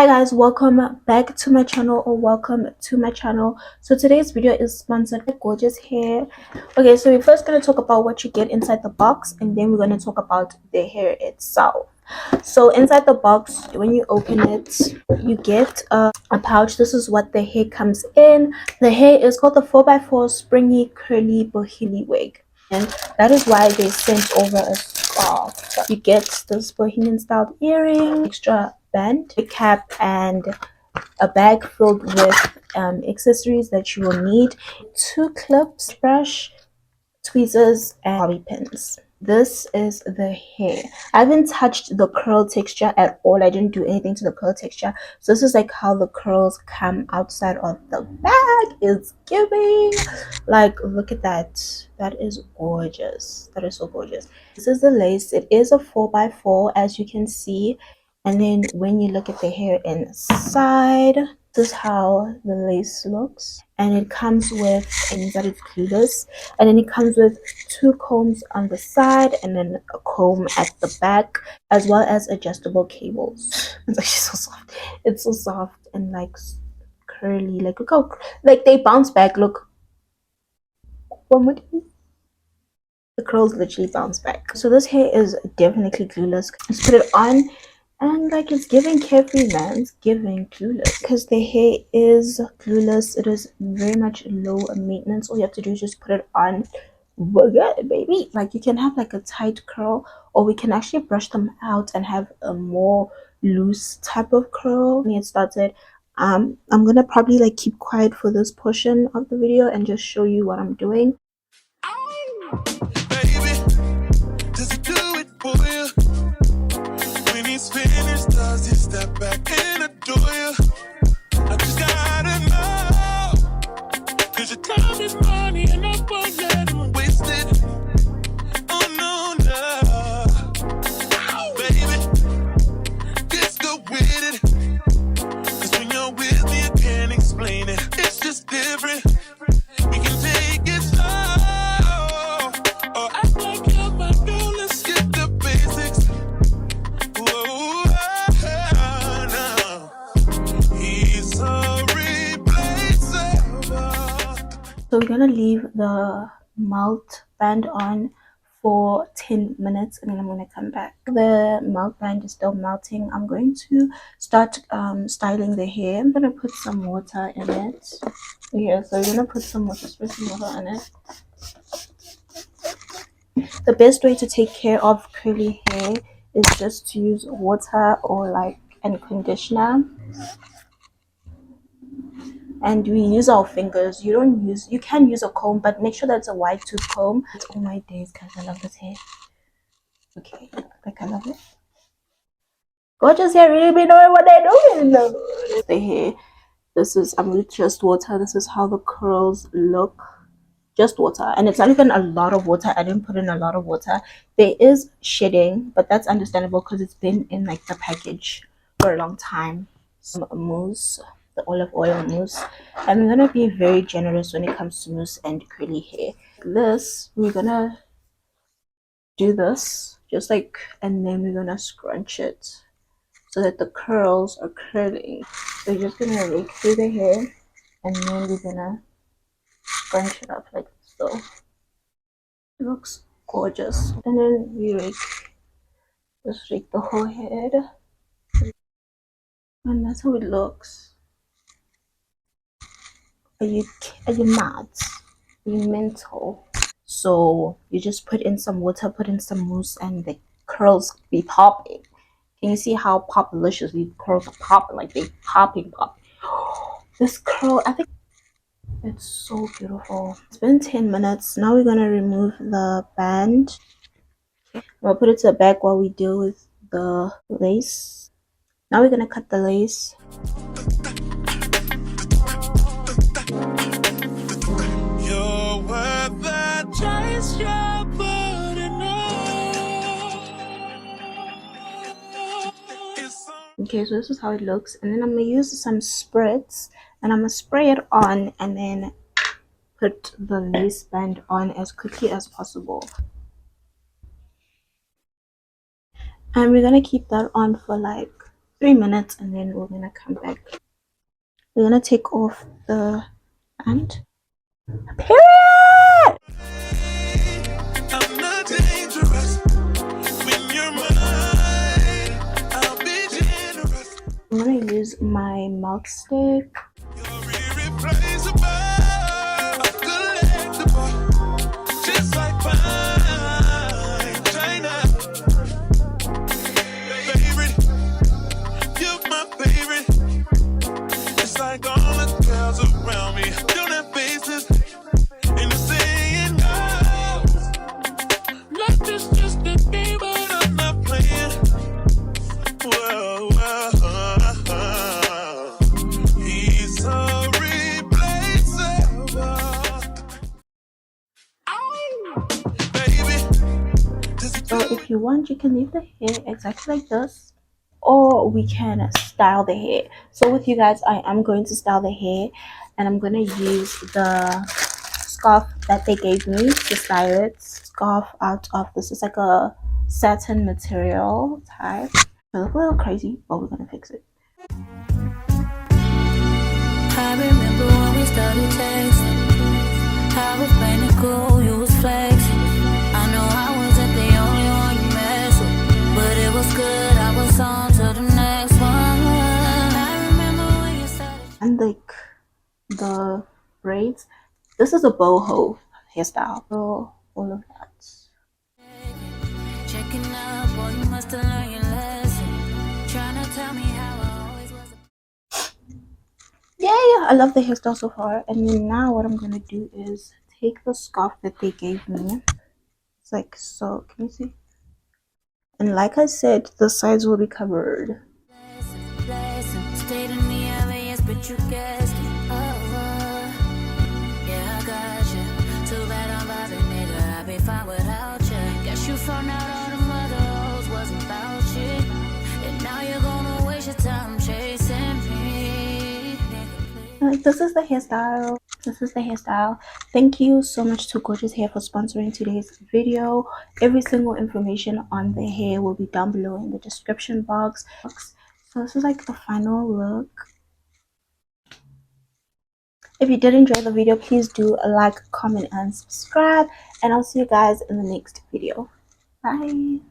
Hi guys, welcome back to my channel, or welcome to my channel. So today's video is sponsored by Gorgeous Hair. Okay, so we're first going to talk about what you get inside the box, and then we're going to talk about the hair itself. So inside the box, when you open it, you get a pouch. This is what the hair comes in. The hair is called the 4x4 Springy Curly Bohemian Wig, and that is why they sent over a scarf. You get this Bohemian Style earring, extra band, a cap, and a bag filled with accessories that you will need, 2 clips, brush, tweezers, and bobby pins. This is the hair. I haven't touched the curl texture at all. I didn't do anything to the curl texture. So this is like how the curls come outside of the bag. It's giving. Like, look at that. That is gorgeous. That is so gorgeous. This is the lace. It is a 4x4, as you can see. And then when you look at the hair inside, this is how the lace looks. And it comes with, and that it's glueless, and then it comes with 2 combs on the side and then a comb at the back, as well as adjustable cables. It's actually so soft. It's so soft and like curly. Like, look how, like, they bounce back. Look, one more time. The curls literally bounce back. So this hair is definitely glueless. Just put it on, and like, it's giving carefree, man. It's giving clueless because the hair is glueless. It is very much low maintenance. All you have to do is just put it on. Good, baby. Like, you can have like a tight curl, or we can actually brush them out and have a more loose type of curl. When we get started, I'm gonna probably like keep quiet for this portion of the video and just show you what I'm doing. Baby, does he do it for you? When he's finished, does he step back and adore you? I just gotta know, cause your time is money and I won't let him waste it. Oh no, no. Baby, just go with it. Cause when you're with me, I can't explain it. It's just different. We can take it slow, or act like you're my girl. Let's get the basics. Whoa, no. He's so replaceable. So we're gonna leave the melt band on for 10 minutes, and then I'm gonna come back. The melt band is still melting. I'm going to start styling the hair. I'm gonna put some water in it. Yeah, so we're gonna put some water, spray some water in it. The best way to take care of curly hair is just to use water or like and conditioner, and we use our fingers. You can use a comb, but make sure that's a wide tooth comb. Oh my days, guys, I love this hair. Okay, like, I love it. Gorgeous hair really be knowing what they're doing though. The hair, this is, I'm with just water. This is how the curls look. Just water, and it's not even a lot of water. I didn't put in a lot of water. There is shedding, but that's understandable because it's been in like the package for a long time. Some mousse, the olive oil mousse, and we're gonna be very generous when it comes to mousse and curly hair. This, we're gonna do this just like, and then we're gonna scrunch it so that the curls are curling. So you're just gonna rake through the hair, and then we're gonna scrunch it up like so. It looks gorgeous. And then we just rake the whole head, and that's how it looks. Are you mad? Are you mental? So you just put in some water, put in some mousse, and the curls be popping. Can you see how pop-licious these curls are popping? Like, they popping up. This curl, I think it's so beautiful. It's been 10 minutes. Now we're gonna remove the band. I'll put it to the back while we deal with the lace. Now we're gonna cut the lace. Okay, so this is how it looks, and then I'm gonna use some spritz, and I'm gonna spray it on, and then put the lace band on as quickly as possible. And we're gonna keep that on for like 3 minutes, and then we're gonna come back. We're gonna take off the and period. I'm not dangerous. When you're mine, I'll be generous. I'm gonna use my milk stick. You're irreplaceable, collectible, just like fine China. Favorite, you're my favorite. It's like all the girls around me don't have faces, and they're saying no. Life is just a game, but I'm not playing. Whoa, whoa, he's so replaceable. Baby. So if you want, you can leave the hair exactly like this, or we can style the hair. So with you guys, I am going to style the hair, and I'm going to use the scarf that they gave me to style it. Scarf out of this is like a satin material type. It look a little crazy, but we're gonna fix it. I remember when we started texting. I was playing it cool, you was flexing. I know I wasn't the only one you messed with, but it was good. I was on to the next one. I remember when you started. And like the braids, this is a boho hairstyle. So all of that. Checking up, boy, you must have learned your lesson. Trying to tell me how I always was. Yeah, I love the hairstyle so far. And then now what I'm gonna do is take the scarf that they gave me. It's like so. Can you see? And like I said, the sides will be covered. This is the hairstyle. Thank you so much to Gorgeous Hair for sponsoring today's video. Every single information on the hair will be down below in the description box. So this is like the final look. If you did enjoy the video, please do like, comment, and subscribe, and I'll see you guys in the next video. Bye.